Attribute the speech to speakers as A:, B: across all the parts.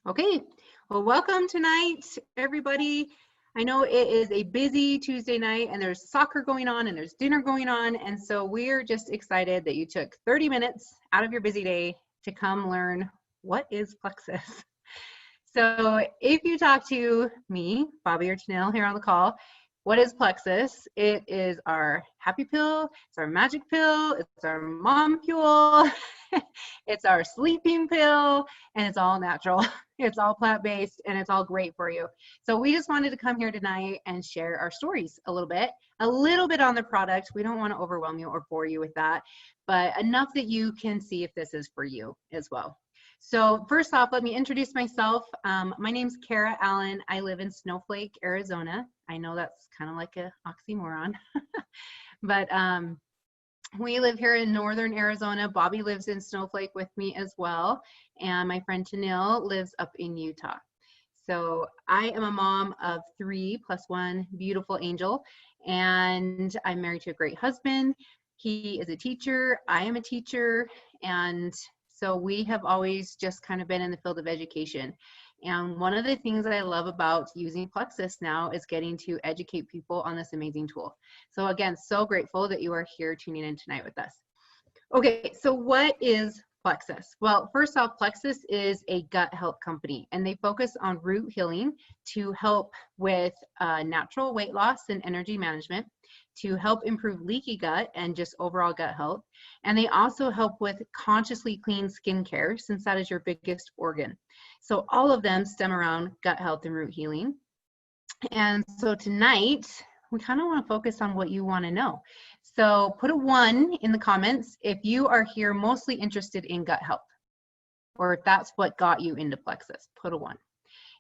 A: Okay, well, welcome tonight, everybody. I know it is a busy Tuesday night and there's soccer going on and there's dinner going on. And so we're just excited that you took 30 minutes out of your busy day to come learn what is Plexus. So if you talk to me, Bobby or Tanil here on the call, what is Plexus? It is our happy pill, it's our magic pill, it's our mom fuel, it's our sleeping pill, and it's all natural. It's all plant-based and it's all great for you. So we just wanted to come here tonight and share our stories a little bit on the product. We don't want to overwhelm you or bore you with that, but enough that you can see if this is for you as well. So first off, let me introduce myself. My name's Kara Allen. I live in Snowflake, Arizona. I know that's kind of like an oxymoron, but we live here in northern Arizona. Bobby lives in Snowflake with me as well. And my friend Tanil lives up in Utah. So I am a mom of 3 plus 1 beautiful angel. And I'm married to a great husband. He is a teacher. I am a teacher. And so we have always just kind of been in the field of education. And one of the things that I love about using Plexus now is getting to educate people on this amazing tool. So again, so grateful that you are here tuning in tonight with us. Okay, so what is Plexus? Well, first off, Plexus is a gut health company, and they focus on root healing to help with natural weight loss and energy management, to help improve leaky gut and just overall gut health. And they also help with consciously clean skincare, since that is your biggest organ. So all of them stem around gut health and root healing. And so tonight, we kind of want to focus on what you want to know. So put a 1 in the comments if you are here mostly interested in gut health, or if that's what got you into Plexus, put a 1.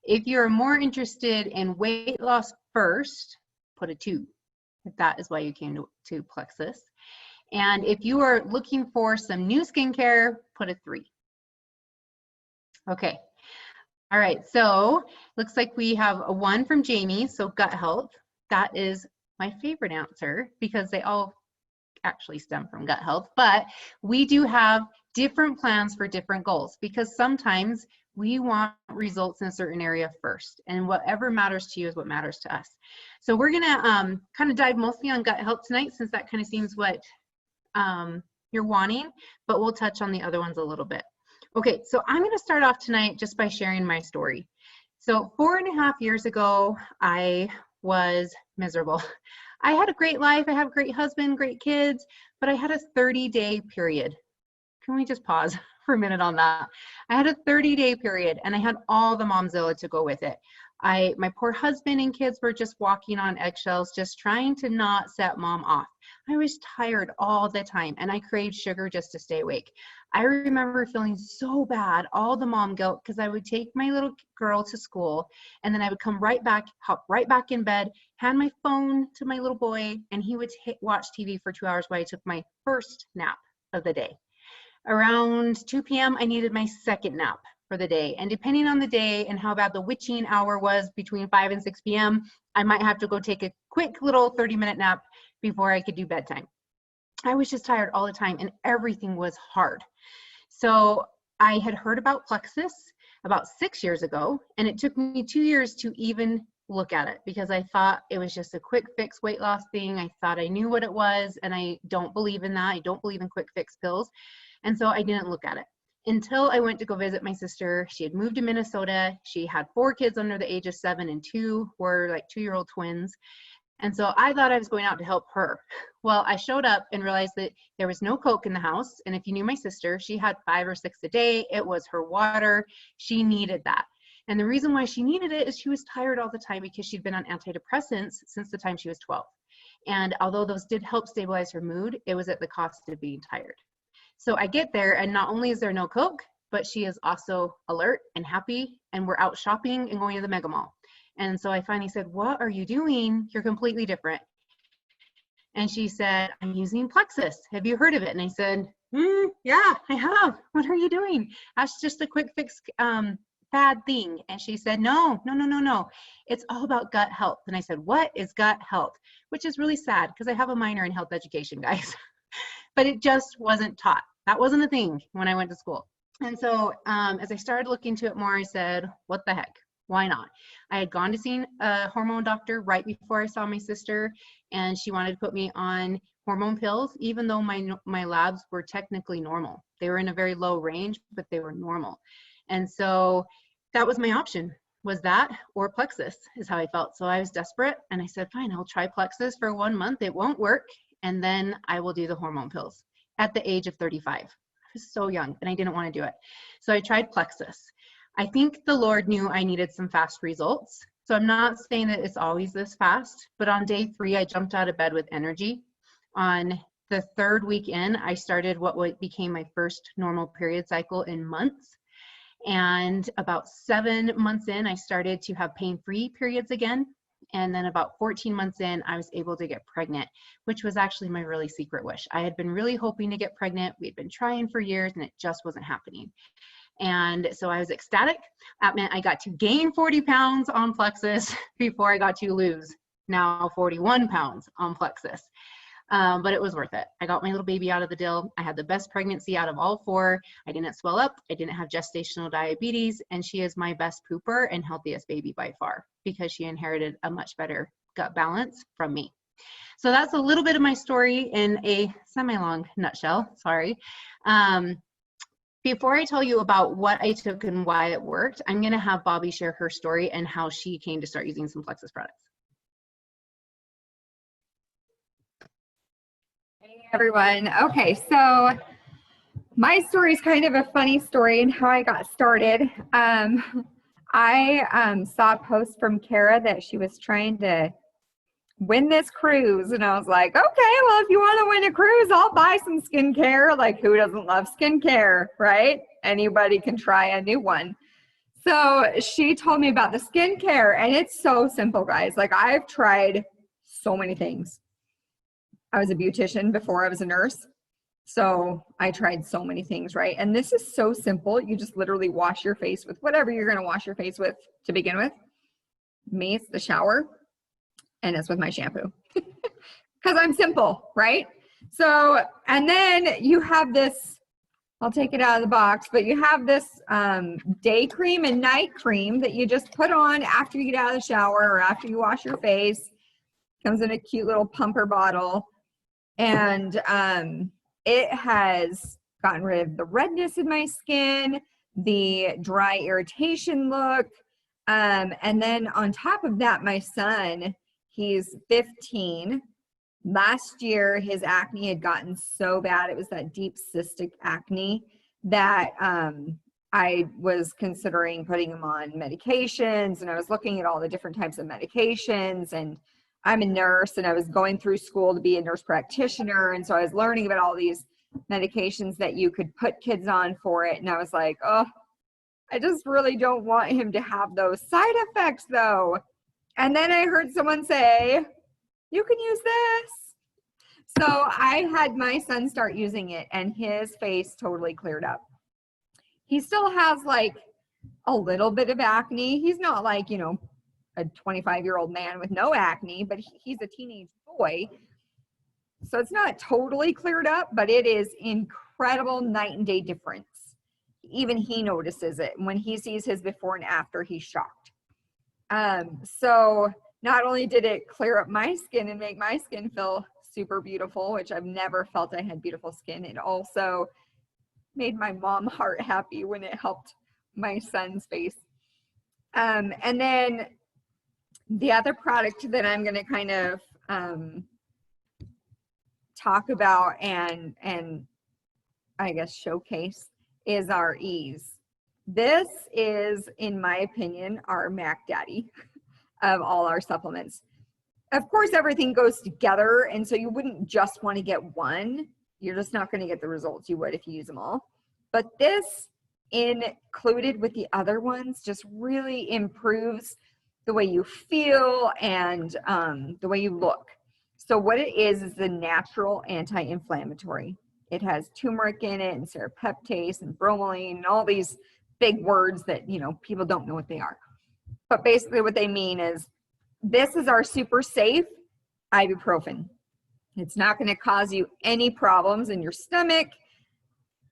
A: If you're more interested in weight loss first, put a 2, if that is why you came to Plexus. And if you are looking for some new skincare, put a 3. Okay. All right, so looks like we have a 1 from Jamie, so gut health. That is my favorite answer because they all actually stem from gut health, but we do have different plans for different goals because sometimes we want results in a certain area first, and whatever matters to you is what matters to us. So we're gonna kind of dive mostly on gut health tonight since that kind of seems what you're wanting, but we'll touch on the other ones a little bit. Okay, so I'm gonna start off tonight just by sharing my story. So 4.5 years ago, I was miserable. I had a great life, I have a great husband, great kids, but I had a 30-day period. Can we just pause for a minute on that? I had a 30-day period and I had all the momzilla to go with it. My poor husband and kids were just walking on eggshells, just trying to not set mom off. I was tired all the time and I craved sugar just to stay awake. I remember feeling so bad, all the mom guilt, because I would take my little girl to school and then I would come right back, hop right back in bed, hand my phone to my little boy, and he would watch TV for 2 hours while I took my first nap of the day. Around 2 p.m., I needed my second nap for the day. And depending on the day and how bad the witching hour was between 5 and 6 p.m., I might have to go take a quick little 30-minute nap before I could do bedtime. I was just tired all the time and everything was hard. So I had heard about Plexus about 6 years ago, and it took me 2 years to even look at it because I thought it was just a quick fix weight loss thing. I thought I knew what it was, and I don't believe in that. I don't believe in quick fix pills. And so I didn't look at it until I went to go visit my sister. She had moved to Minnesota. She had 4 kids under the age of 7, and 2 were like 2-year-old twins. And so I thought I was going out to help her. Well, I showed up and realized that there was no Coke in the house. And if you knew my sister, she had 5 or 6 a day. It was her water. She needed that. And the reason why she needed it is she was tired all the time because she'd been on antidepressants since the time she was 12. And although those did help stabilize her mood, it was at the cost of being tired. So I get there, and not only is there no Coke, but she is also alert and happy, and we're out shopping and going to the mega mall. And so I finally said, "What are you doing? You're completely different." And she said, "I'm using Plexus. Have you heard of it?" And I said, "Yeah, I have. What are you doing? That's just a quick fix bad thing." And she said, no. It's all about gut health." And I said, "What is gut health?" Which is really sad because I have a minor in health education, guys. But it just wasn't taught. That wasn't a thing when I went to school. And so as I started looking into it more, I said, what the heck? Why not? I had gone to see a hormone doctor right before I saw my sister, and she wanted to put me on hormone pills, even though my labs were technically normal. They were in a very low range, but they were normal. And so that was my option, was that or Plexus is how I felt. So I was desperate, and I said, fine, I'll try Plexus for 1 month. It won't work, and then I will do the hormone pills at the age of 35. I was so young, and I didn't want to do it. So I tried Plexus. I think the Lord knew I needed some fast results. So I'm not saying that it's always this fast, but on day 3, I jumped out of bed with energy. On the 3rd week in, I started what became my first normal period cycle in months. And about 7 months in, I started to have pain-free periods again. And then about 14 months in, I was able to get pregnant, which was actually my really secret wish. I had been really hoping to get pregnant. We'd been trying for years, and it just wasn't happening. And so I was ecstatic. That meant I got to gain 40 pounds on Plexus before I got to lose now 41 pounds on Plexus. But it was worth it. I got my little baby out of the deal. I had the best pregnancy out of all 4. I didn't swell up. I didn't have gestational diabetes. And she is my best pooper and healthiest baby by far because she inherited a much better gut balance from me. So that's a little bit of my story in a semi-long nutshell. Sorry. Before I tell you about what I took and why it worked, I'm going to have Bobby share her story and how she came to start using some Plexus products.
B: Hey everyone. Okay, so my story is kind of a funny story and how I got started. I saw a post from Kara that she was trying to win this cruise, and I was like, okay, well, if you want to win a cruise, I'll buy some skincare. Like, who doesn't love skincare, right? Anybody can try a new one. So she told me about the skincare, and it's so simple, guys. Like, I've tried so many things. I was a beautician before I was a nurse. So I tried so many things, right? And this is so simple. You just literally wash your face with whatever you're going to wash your face with to begin with. Me, it's the shower, and it's with my shampoo because I'm simple, right? So, and then you have this, I'll take it out of the box, but you have this day cream and night cream that you just put on after you get out of the shower or after you wash your face. Comes in a cute little pumper bottle. And it has gotten rid of the redness in my skin, the dry irritation look. And then on top of that, my son, he's 15. Last year, his acne had gotten so bad. It was that deep cystic acne that I was considering putting him on medications, and I was looking at all the different types of medications, and I'm a nurse and I was going through school to be a nurse practitioner. And so I was learning about all these medications that you could put kids on for it. And I was like, oh, I just really don't want him to have those side effects though. And then I heard someone say, you can use this. So I had my son start using it, and his face totally cleared up. He still has like a little bit of acne. He's not like, you know, a 25-year-old man with no acne, but he's a teenage boy. So it's not totally cleared up, but it is incredible night and day difference. Even he notices it. When he sees his before and after, he's shocked. So not only did it clear up my skin and make my skin feel super beautiful, which I've never felt I had beautiful skin, it also made my mom heart happy when it helped my son's face. And then the other product that I'm going to kind of talk about and I guess showcase is our Is. This is, in my opinion, our Mac Daddy of all our supplements. Of course, everything goes together, and so you wouldn't just want to get one. You're just not going to get the results you would if you use them all. But this, included with the other ones, just really improves the way you feel and the way you look. So what it is the natural anti-inflammatory. It has turmeric in it and serapeptase and bromelain and all these big words that, you know, people don't know what they are. But basically what they mean is this is our super safe ibuprofen. It's not going to cause you any problems in your stomach.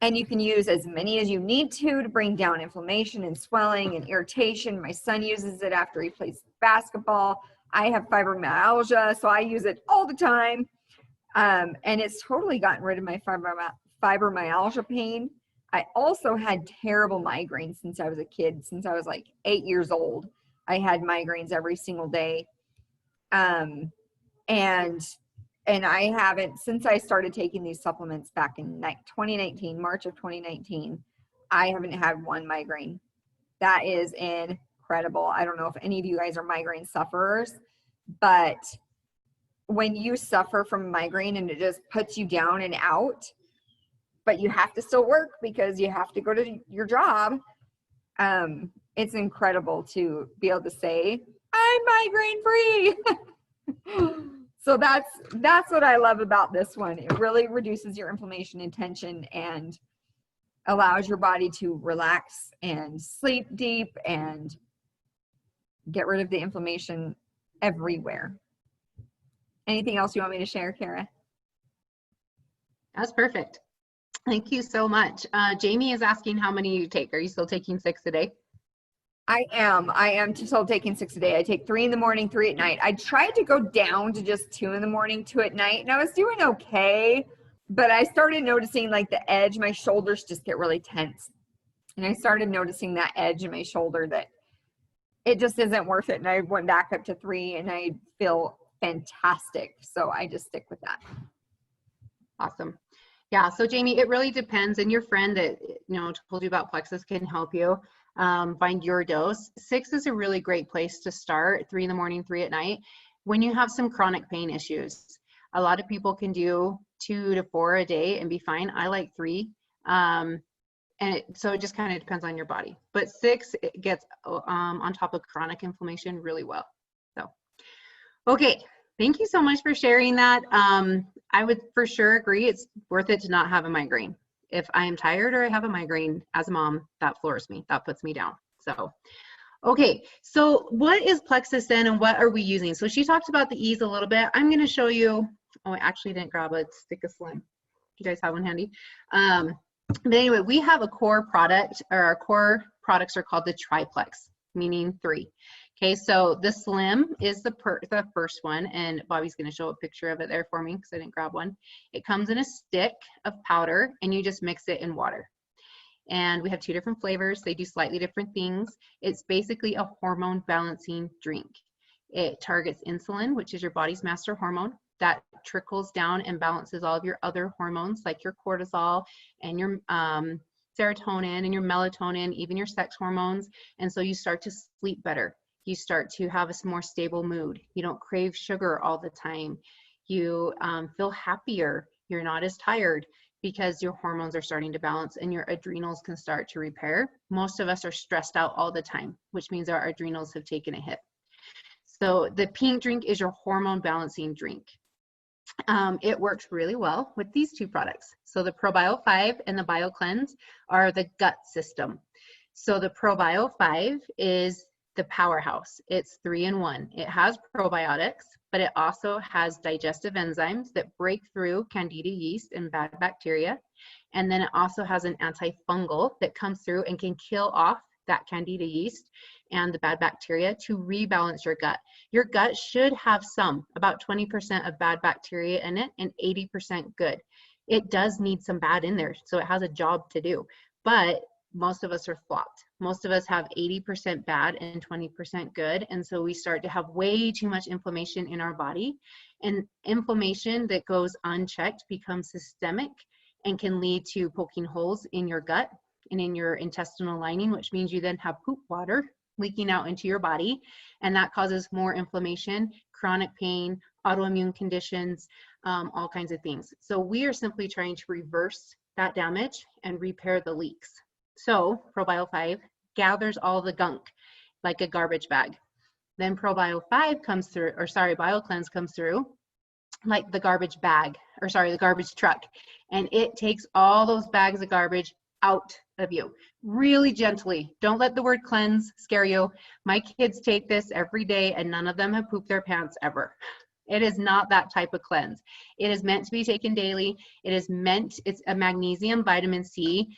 B: And you can use as many as you need to bring down inflammation and swelling and irritation. My son uses it after he plays basketball. I have fibromyalgia, so I use it all the time. And it's totally gotten rid of my fibromyalgia pain. I also had terrible migraines since I was a kid. Since I was like 8 years old, I had migraines every single day. And I haven't, since I started taking these supplements back in 2019, March of 2019, I haven't had one migraine. That is incredible. I don't know if any of you guys are migraine sufferers, but when you suffer from migraine and it just puts you down and out, but you have to still work because you have to go to your job, it's incredible to be able to say, I'm migraine free. So that's what I love about this one. It really reduces your inflammation and tension and allows your body to relax and sleep deep and get rid of the inflammation everywhere. Anything else you want me to share, Kara?
A: That's perfect. Thank you so much. Jamie is asking how many you take. Are you still taking 6 a day?
B: I am still taking 6 a day. I take 3 in the morning, 3 at night. I tried to go down to just 2 in the morning, 2 at night, and I was doing okay, but I started noticing like the edge, my shoulders just get really tense. And I started noticing that edge in my shoulder that it just isn't worth it. And I went back up to 3 and I feel fantastic. So I just stick with that.
A: Awesome. Yeah, so Jamie, it really depends, and your friend that told you about Plexus can help you find your dose. 6 is a really great place to start. 3 in the morning, 3 at night. When you have some chronic pain issues, a lot of people can do 2 to 4 a day and be fine. I like 3, so it just kind of depends on your body. But 6, it gets on top of chronic inflammation really well. So, okay. Thank you so much for sharing that. I would for sure agree it's worth it to not have a migraine. If I am tired or I have a migraine as a mom, that floors me, that puts me down. So, okay, so what is Plexus then and what are we using? So she talked about the Is a little bit. I'm gonna show you, I actually didn't grab a stick of Slim. You guys have one handy? But anyway, we have a core product, or our core products are called the Triplex, meaning 3. Okay, so the Slim is the first one, and Bobby's going to show a picture of it there for me because I didn't grab one. It comes in a stick of powder, and you just mix it in water. And we have 2 different flavors. They do slightly different things. It's basically a hormone balancing drink. It targets insulin, which is your body's master hormone. That trickles down and balances all of your other hormones like your cortisol and your serotonin and your melatonin, even your sex hormones. And so you start to sleep better. You start to have a more stable mood. You don't crave sugar all the time. You feel happier. You're not as tired because your hormones are starting to balance and your adrenals can start to repair. Most of us are stressed out all the time, which means our adrenals have taken a hit. So the pink drink is your hormone balancing drink. It works really well with these 2 products. So the ProBio 5 and the Bio Cleanse are the gut system. So the ProBio 5 is the powerhouse. It's 3 in 1. It has probiotics, but it also has digestive enzymes that break through Candida yeast and bad bacteria. And then it also has an antifungal that comes through and can kill off that Candida yeast and the bad bacteria to rebalance your gut. Your gut should have about 20% of bad bacteria in it and 80% good. It does need some bad in there, so it has a job to do. But most of us are flopped. Most of us have 80% bad and 20% good. And so we start to have way too much inflammation in our body. And inflammation that goes unchecked becomes systemic and can lead to poking holes in your gut and in your intestinal lining, which means you then have poop water leaking out into your body. And that causes more inflammation, chronic pain, autoimmune conditions, all kinds of things. So we are simply trying to reverse that damage and repair the leaks. So ProBio 5 gathers all the gunk like a garbage bag. Then ProBio 5 comes through, or sorry, Bio Cleanse comes through like the garbage bag, or sorry, the garbage truck. And it takes all those bags of garbage out of you really gently. Don't let the word cleanse scare you. My kids take this every day and none of them have pooped their pants ever. It is not that type of cleanse. It is meant to be taken daily. It's a magnesium, vitamin C,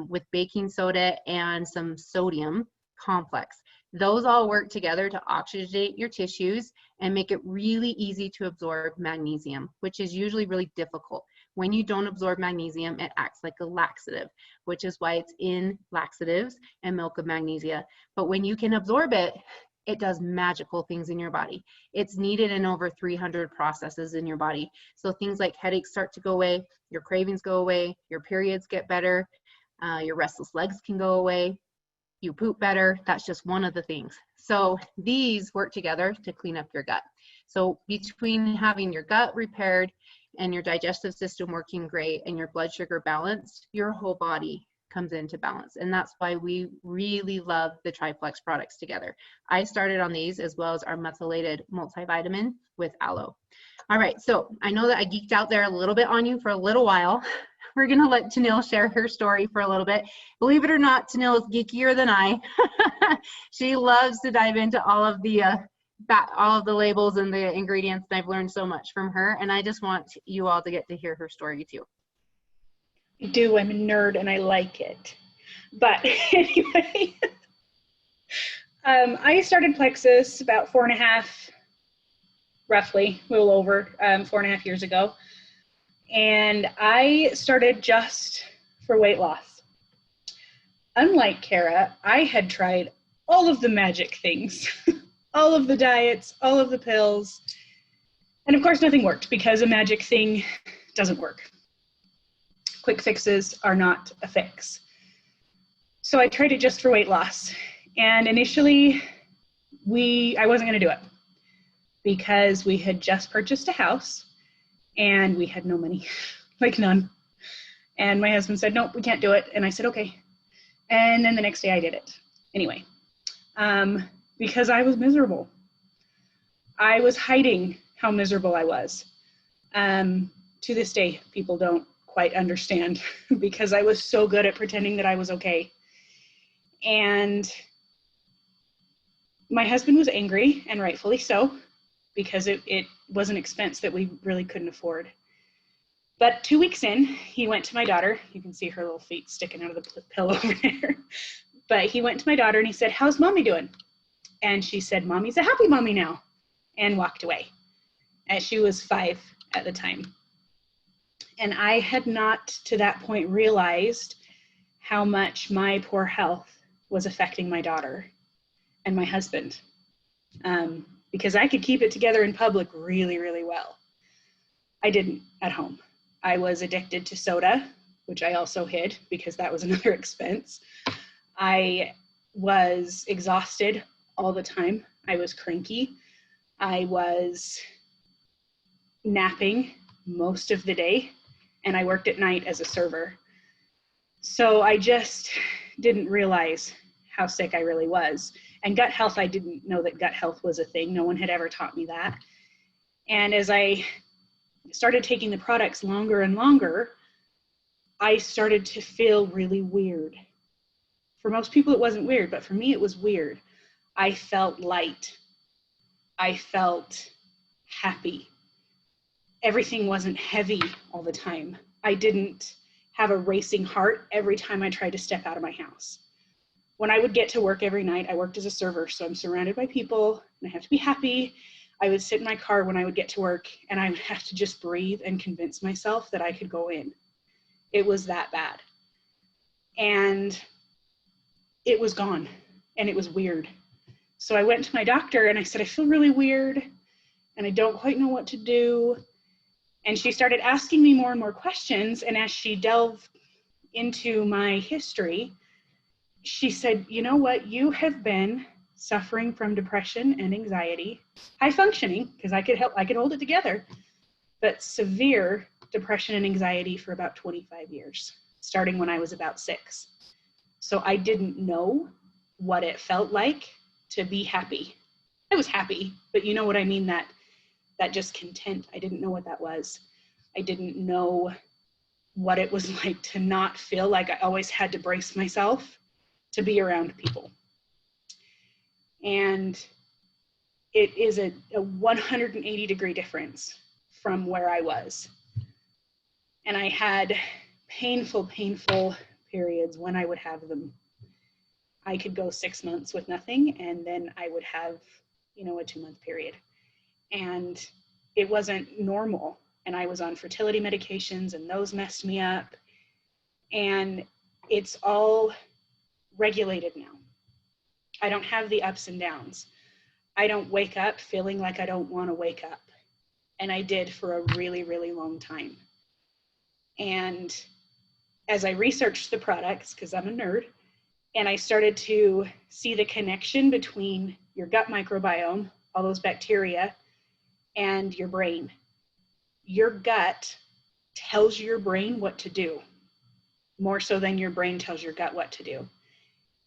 A: with baking soda and some sodium complex. Those all work together to oxygenate your tissues and make it really easy to absorb magnesium, which is usually really difficult. When you don't absorb magnesium, it acts like a laxative, which is why it's in laxatives and milk of magnesia. But when you can absorb it, it does magical things in your body. It's needed in over 300 processes in your body. So things like headaches start to go away, your cravings go away, your periods get better, your restless legs can go away, you poop better. That's just one of the things. So these work together to clean up your gut. So between having your gut repaired and your digestive system working great and your blood sugar balanced, your whole body comes into balance. And that's why we really love the Triplex products together. I started on these as well as our methylated multivitamin with aloe. All right, so I know that I geeked out there a little bit on you for a little while. We're gonna let Tanil share her story for a little bit. Believe it or not, Tanil is geekier than I. She loves to dive into all of the labels and the ingredients, and I've learned so much from her, and I just want you all to get to hear her story too.
C: I do. I'm a nerd and I like it. But anyway, I started Plexus about 4.5, roughly, a little over 4.5 years ago. And I started just for weight loss. Unlike Kara, I had tried all of the magic things, all of the diets, all of the pills. And of course, nothing worked because a magic thing doesn't work. Quick fixes are not a fix. So I tried it just for weight loss. And initially, I wasn't going to do it because we had just purchased a house and we had no money, like none. And my husband said, nope, we can't do it. And I said, okay. And then the next day I did it anyway, because I was miserable. I was hiding how miserable I was. To this day, people don't quite understand because I was so good at pretending that I was okay. And my husband was angry, and rightfully so, because it was an expense that we really couldn't afford. But 2 weeks in, he went to my daughter. You can see her little feet sticking out of the pillow over there. But he went to my daughter and he said, how's mommy doing? And she said, mommy's a happy mommy now, and walked away. And she was 5 at the time. And I had not to that point realized how much my poor health was affecting my daughter and my husband, because I could keep it together in public really, really well. I didn't at home. I was addicted to soda, which I also hid because that was another expense. I was exhausted all the time. I was cranky. I was napping most of the day, and I worked at night as a server. So I just didn't realize how sick I really was. And gut health, I didn't know that gut health was a thing. No one had ever taught me that. And as I started taking the products longer and longer, I started to feel really weird. For most people, it wasn't weird, but for me, it was weird. I felt light. I felt happy. Everything wasn't heavy all the time. I didn't have a racing heart every time I tried to step out of my house. When I would get to work every night, I worked as a server, so I'm surrounded by people and I have to be happy. I would sit in my car when I would get to work and I would have to just breathe and convince myself that I could go in. It was that bad. And it was gone and it was weird. So I went to my doctor and I said, I feel really weird and I don't quite know what to do. And she started asking me more and more questions. And as she delved into my history, she said, you know what, you have been suffering from depression and anxiety, high functioning, because I could hold it together, but severe depression and anxiety for about 25 years, starting when I was about 6. So I didn't know what it felt like to be happy. I was happy, but you know what I mean, that just content. I didn't know what that was. I didn't know what it was like to not feel like I always had to brace myself to be around people. And it is a 180-degree difference from where I was. And I had painful periods when I would have them. I could go 6 months with nothing, and then I would have, a 2-month period. And it wasn't normal. And I was on fertility medications, and those messed me up. And it's all regulated now. I don't have the ups and downs. I don't wake up feeling like I don't want to wake up. And I did for a really, really long time. And as I researched the products, because I'm a nerd, and I started to see the connection between your gut microbiome, all those bacteria, and your brain. Your gut tells your brain what to do, more so than your brain tells your gut what to do.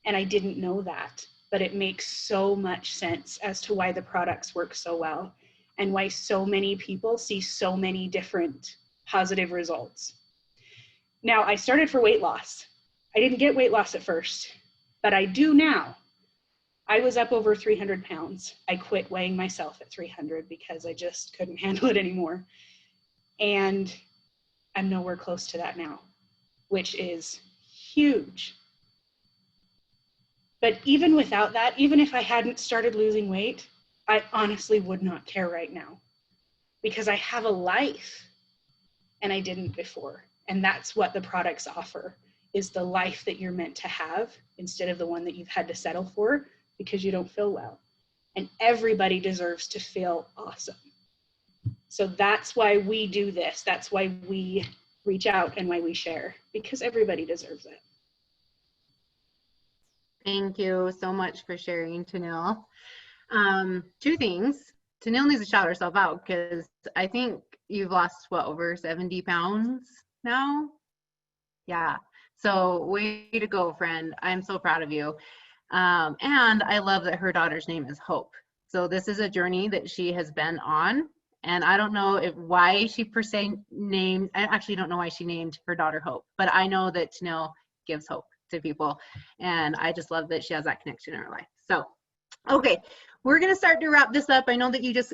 C: And I didn't know that, but it makes so much sense as to why the products work so well and why so many people see so many different positive results. Now, I started for weight loss. I didn't get weight loss at first, but I do now. I was up over 300 pounds. I quit weighing myself at 300 because I just couldn't handle it anymore. And I'm nowhere close to that now, which is huge. But even without that, even if I hadn't started losing weight, I honestly would not care right now because I have a life and I didn't before. And that's what the products offer, is the life that you're meant to have instead of the one that you've had to settle for because you don't feel well. And everybody deserves to feel awesome. So that's why we do this. That's why we reach out and why we share, because everybody deserves it.
A: Thank you so much for sharing, Tanil. Two things. Tanil needs to shout herself out because I think you've lost, over 70 pounds now? Yeah. So way to go, friend. I'm so proud of you. And I love that her daughter's name is Hope. So this is a journey that she has been on. And I don't know why she per se named, I actually don't know why she named her daughter Hope, but I know that Tanil gives hope to people. And I just love that she has that connection in her life. So, okay, we're going to start to wrap this up. I know that you just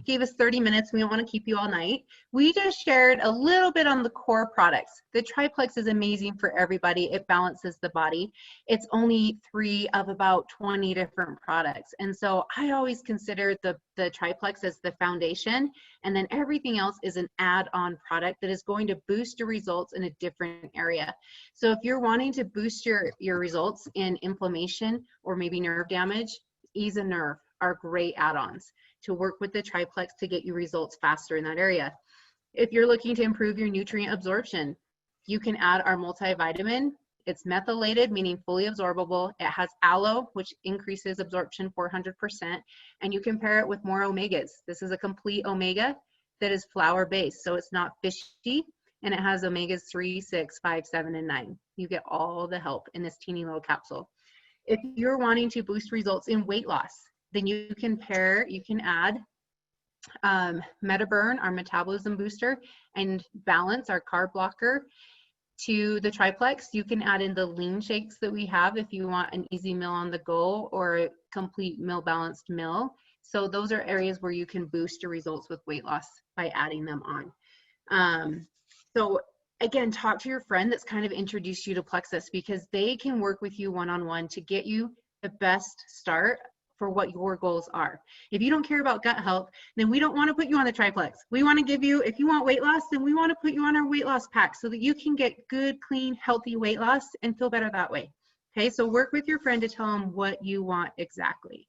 A: gave us 30 minutes. We don't want to keep you all night. We just shared a little bit on the core products. The Triplex is amazing for everybody. It balances the body. It's only 3 of about 20 different products. And so I always consider the Triplex as the foundation, and then everything else is an add-on product that is going to boost your results in a different area. So if you're wanting to boost your results in inflammation or maybe nerve damage, Ease and Nerve are great add-ons to work with the Triplex to get you results faster in that area. If you're looking to improve your nutrient absorption, you can add our multivitamin. It's methylated, meaning fully absorbable. It has aloe, which increases absorption 400%, and you can pair it with more omegas. This is a complete omega that is flour-based, so it's not fishy, and it has omegas 3, 6, 5, 7, and 9. You get all the help in this teeny little capsule. If you're wanting to boost results in weight loss, then you can add MetaBurn, our metabolism booster, and Balance, our carb blocker, to the Triplex. You can add in the lean shakes that we have if you want an easy meal on the go or a complete meal balanced meal. So those are areas where you can boost your results with weight loss by adding them on. So again, talk to your friend that's kind of introduced you to Plexus, because they can work with you one-on-one to get you the best start for what your goals are. If you don't care about gut health, then we don't want to put you on the Triplex. We want to give you, if you want weight loss, then we want to put you on our weight loss pack so that you can get good, clean, healthy weight loss and feel better that way. Okay, so work with your friend to tell them what you want exactly.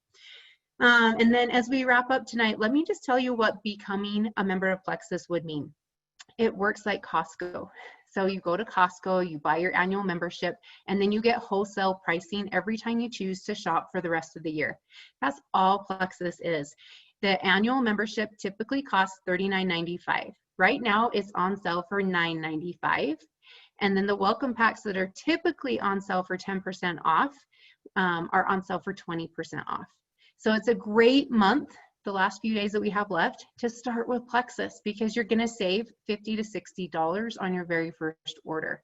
A: And then as we wrap up tonight, let me just tell you what becoming a member of Plexus would mean. It works like Costco. So you go to Costco, you buy your annual membership, and then you get wholesale pricing every time you choose to shop for the rest of the year. That's all Plexus is. The annual membership typically costs $39.95. Right now it's on sale for $9.95. And then the welcome packs that are typically on sale for 10% off are on sale for 20% off. So it's a great month, the last few days that we have left, to start with Plexus, because you're going to save $50 to $60 on your very first order.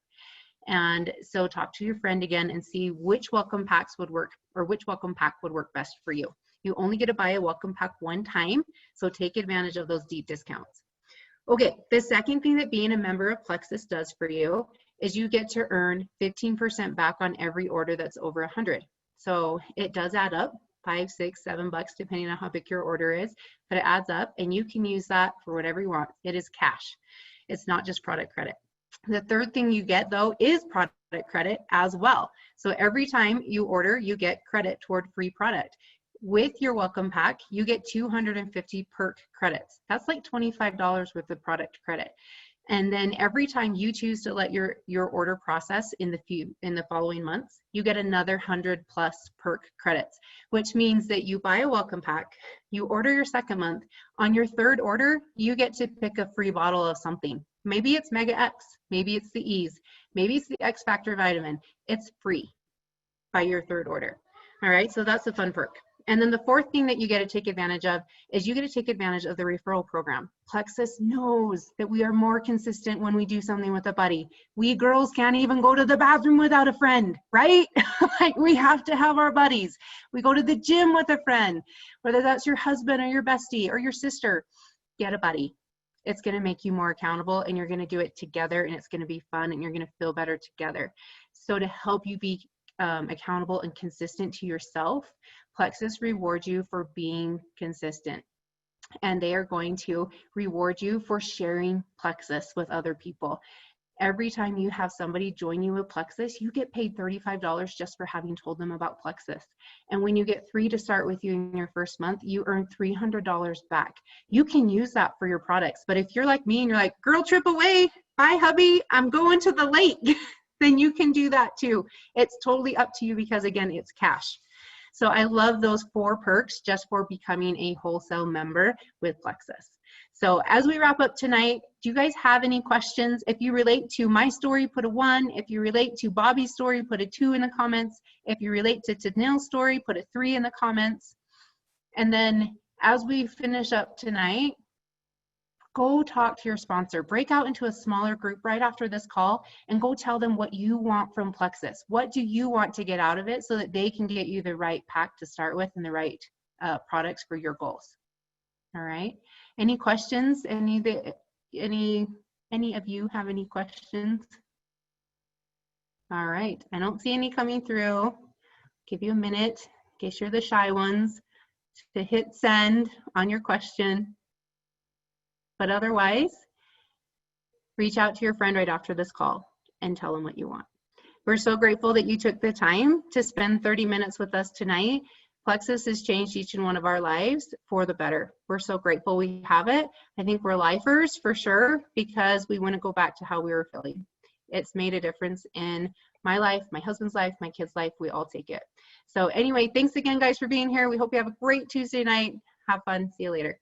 A: And so talk to your friend again and see which welcome packs would work, or which welcome pack would work best for you. You only get to buy a welcome pack one time, so take advantage of those deep discounts. Okay, the second thing that being a member of Plexus does for you is you get to earn 15% back on every order that's over 100. So it does add up, $5, $6, $7, depending on how big your order is, but it adds up and you can use that for whatever you want. It is cash. It's not just product credit. The third thing you get though is product credit as well. So every time you order, you get credit toward free product. With your welcome pack, you get 250 perk credits. That's like $25 worth of product credit. And then every time you choose to let your order process in the following months, you get another 100 plus perk credits, which means that you buy a welcome pack, you order your second month, on your third order, you get to pick a free bottle of something. Maybe it's Mega X, maybe it's the Ease, maybe it's the X Factor vitamin. It's free by your third order. All right, so that's a fun perk. And then the fourth thing that you get to take advantage of is you get to take advantage of the referral program. Plexus knows that we are more consistent when we do something with a buddy. We girls can't even go to the bathroom without a friend, right? Like we have to have our buddies. We go to the gym with a friend, whether that's your husband or your bestie or your sister, get a buddy. It's going to make you more accountable and you're going to do it together and it's going to be fun and you're going to feel better together. So to help you be accountable and consistent to yourself, Plexus rewards you for being consistent, and they are going to reward you for sharing Plexus with other people. Every time you have somebody join you with Plexus, you get paid $35 just for having told them about Plexus. And when you get 3 to start with you in your first month, you earn $300 back. You can use that for your products. But if you're like me and you're like, girl trip away, bye hubby, I'm going to the lake, then you can do that too. It's totally up to you because again, it's cash. So I love those 4 perks just for becoming a wholesale member with Plexus. So as we wrap up tonight, do you guys have any questions? If you relate to my story, put a 1. If you relate to Bobby's story, put a 2 in the comments. If you relate to Tanil's story, put a 3 in the comments. And then as we finish up tonight, go talk to your sponsor. Break out into a smaller group right after this call and go tell them what you want from Plexus. What do you want to get out of it so that they can get you the right pack to start with and the right products for your goals. All right. Any questions? Any of you have any questions? All right. I don't see any coming through. Give you a minute in case you're the shy ones to hit send on your question. But otherwise, reach out to your friend right after this call and tell them what you want. We're so grateful that you took the time to spend 30 minutes with us tonight. Plexus has changed each and one of our lives for the better. We're so grateful we have it. I think we're lifers for sure because we want to go back to how we were feeling. It's made a difference in my life, my husband's life, my kids' life. We all take it. So anyway, thanks again, guys, for being here. We hope you have a great Tuesday night. Have fun. See you later.